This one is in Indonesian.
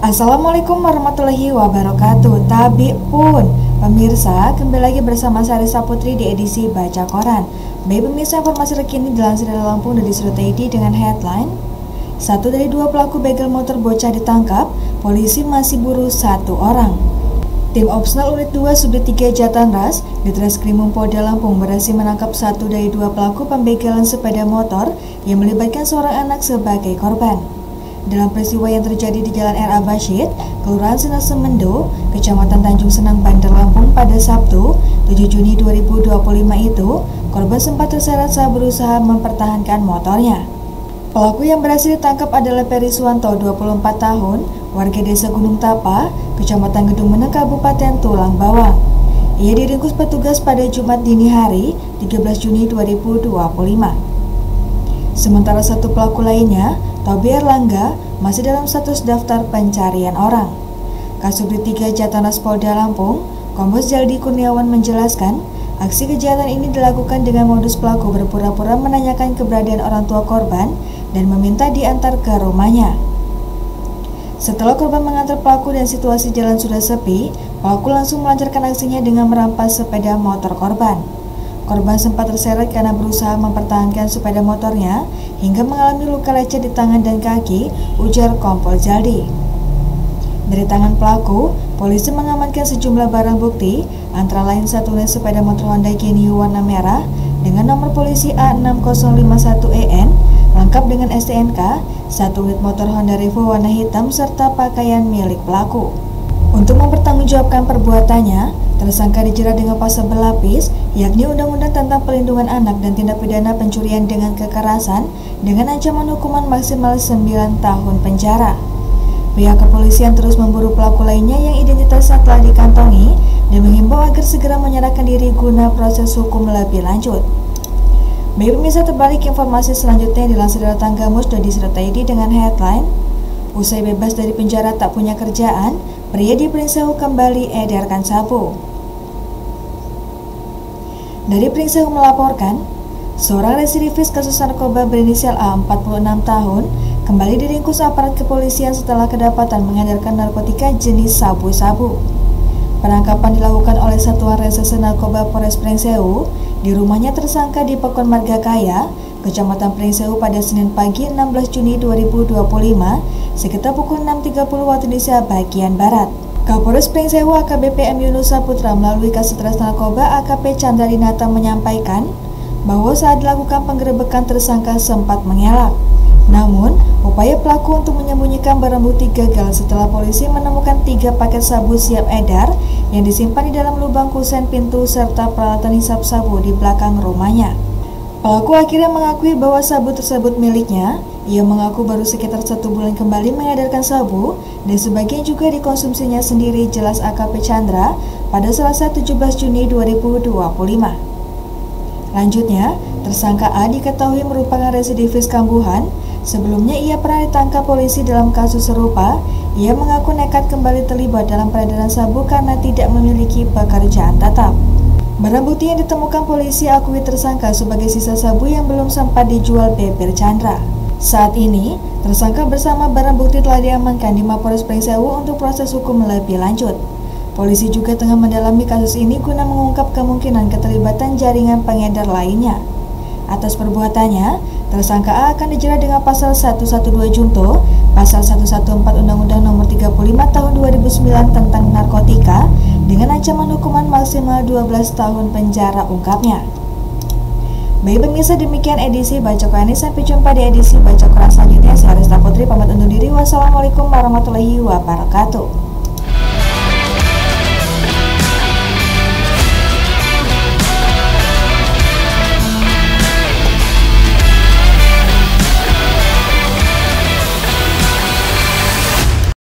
Assalamualaikum warahmatullahi wabarakatuh. Tabi pun pemirsa, kembali lagi bersama saya Risa Putri di edisi Baca Koran. Baik pemirsa, informasi terkini dilansir dari Lampung dari Sudut.id dengan headline: Satu dari dua pelaku begal motor bocah ditangkap, polisi masih buru satu orang. Tim Opsnal Unit 2 Subdit 3 Jatanras di Treskrimum Polda Lampung berhasil menangkap satu dari dua pelaku pembegalan sepeda motor yang melibatkan seorang anak sebagai korban. Dalam peristiwa yang terjadi di Jalan R.A. Bashid, Kelurahan Senasemendo, Kecamatan Tanjung Senang, Bandar Lampung pada Sabtu, 7 Juni 2025 itu, korban sempat terseret saat berusaha mempertahankan motornya. Pelaku yang berhasil ditangkap adalah Peri Suwanto, 24 tahun, warga Desa Gunung Tapa, Kecamatan Gedung Meneng, Kabupaten Tulang Bawang. Ia diringkus petugas pada Jumat dini hari, 13 Juni 2025. Sementara satu pelaku lainnya, Tobi Erlangga, masih dalam status daftar pencarian orang. Kasubdit 3 Jatanras Polda Lampung, Kombes Jaldi Kurniawan menjelaskan, aksi kejahatan ini dilakukan dengan modus pelaku berpura-pura menanyakan keberadaan orang tua korban dan meminta diantar ke rumahnya. Setelah korban mengantar pelaku dan situasi jalan sudah sepi, pelaku langsung melancarkan aksinya dengan merampas sepeda motor korban. Korban sempat terseret karena berusaha mempertahankan sepeda motornya hingga mengalami luka lecet di tangan dan kaki, ujar Kompol Jaldi. Dari tangan pelaku, polisi mengamankan sejumlah barang bukti, antara lain satu unit sepeda motor Honda Genio warna merah dengan nomor polisi A6051EN lengkap dengan STNK, satu unit motor Honda Revo warna hitam serta pakaian milik pelaku. Untuk mempertanggungjawabkan perbuatannya, tersangka dijerat dengan pasal berlapis, yakni Undang-Undang tentang Perlindungan Anak dan tindak pidana pencurian dengan kekerasan dengan ancaman hukuman maksimal 9 tahun penjara. Pihak kepolisian terus memburu pelaku lainnya yang identitasnya telah dikantongi dan menghimbau agar segera menyerahkan diri guna proses hukum lebih lanjut. Baik pemirsa, terbalik informasi selanjutnya dilansir dari Tanggamus dari Sudut.id dengan headline: Usai bebas dari penjara tak punya kerjaan, pria di Pringsewu kembali edarkan sabu. Dari Pringsewu melaporkan, seorang residivis kasus narkoba berinisial A, 46 tahun, kembali diringkus aparat kepolisian setelah kedapatan mengedarkan narkotika jenis sabu-sabu. Penangkapan dilakukan oleh Satuan Reserse Narkoba Polres Pringsewu di rumahnya tersangka di Pekon Margakaya, Kecamatan Pringsewu pada Senin pagi 16 Juni 2025 sekitar pukul 6.30 waktu Indonesia bagian Barat. Kapolres Pringsewu AKBP M. Yunus Saputra melalui Kasatgas Narkoba AKP Chandra Dinata menyampaikan bahwa saat dilakukan penggerebekan tersangka sempat mengelak. Namun, upaya pelaku untuk menyembunyikan barang bukti gagal setelah polisi menemukan 3 paket sabu siap edar yang disimpan di dalam lubang kusen pintu serta peralatan hisap sabu di belakang rumahnya. Pelaku akhirnya mengakui bahwa sabu tersebut miliknya. Ia mengaku baru sekitar 1 bulan kembali mengedarkan sabu dan sebagian juga dikonsumsinya sendiri, jelas AKP Chandra pada Selasa 17 Juni 2025. Lanjutnya, tersangka A diketahui merupakan residivis kambuhan. Sebelumnya ia pernah ditangkap polisi dalam kasus serupa. Ia mengaku nekat kembali terlibat dalam peredaran sabu karena tidak memiliki pekerjaan tetap. Barang bukti yang ditemukan polisi akui tersangka sebagai sisa sabu yang belum sempat dijual beber Chandra. Saat ini, tersangka bersama barang bukti telah diamankan di Mapolres Pringsewu untuk proses hukum lebih lanjut. Polisi juga tengah mendalami kasus ini guna mengungkap kemungkinan keterlibatan jaringan pengedar lainnya. Atas perbuatannya, tersangka A akan dijerat dengan pasal 112 Junto, pasal 114 Undang-Undang Nomor 35 Tahun 2009 tentang narkotika dengan ancaman hukuman maksimal 12 tahun penjara, ungkapnya. Baik pemirsa, demikian edisi Baca Koran ini. Sampai jumpa di edisi Baca Koran selanjutnya. Saya Risa Putri pamit undur diri. Wassalamualaikum warahmatullahi wabarakatuh.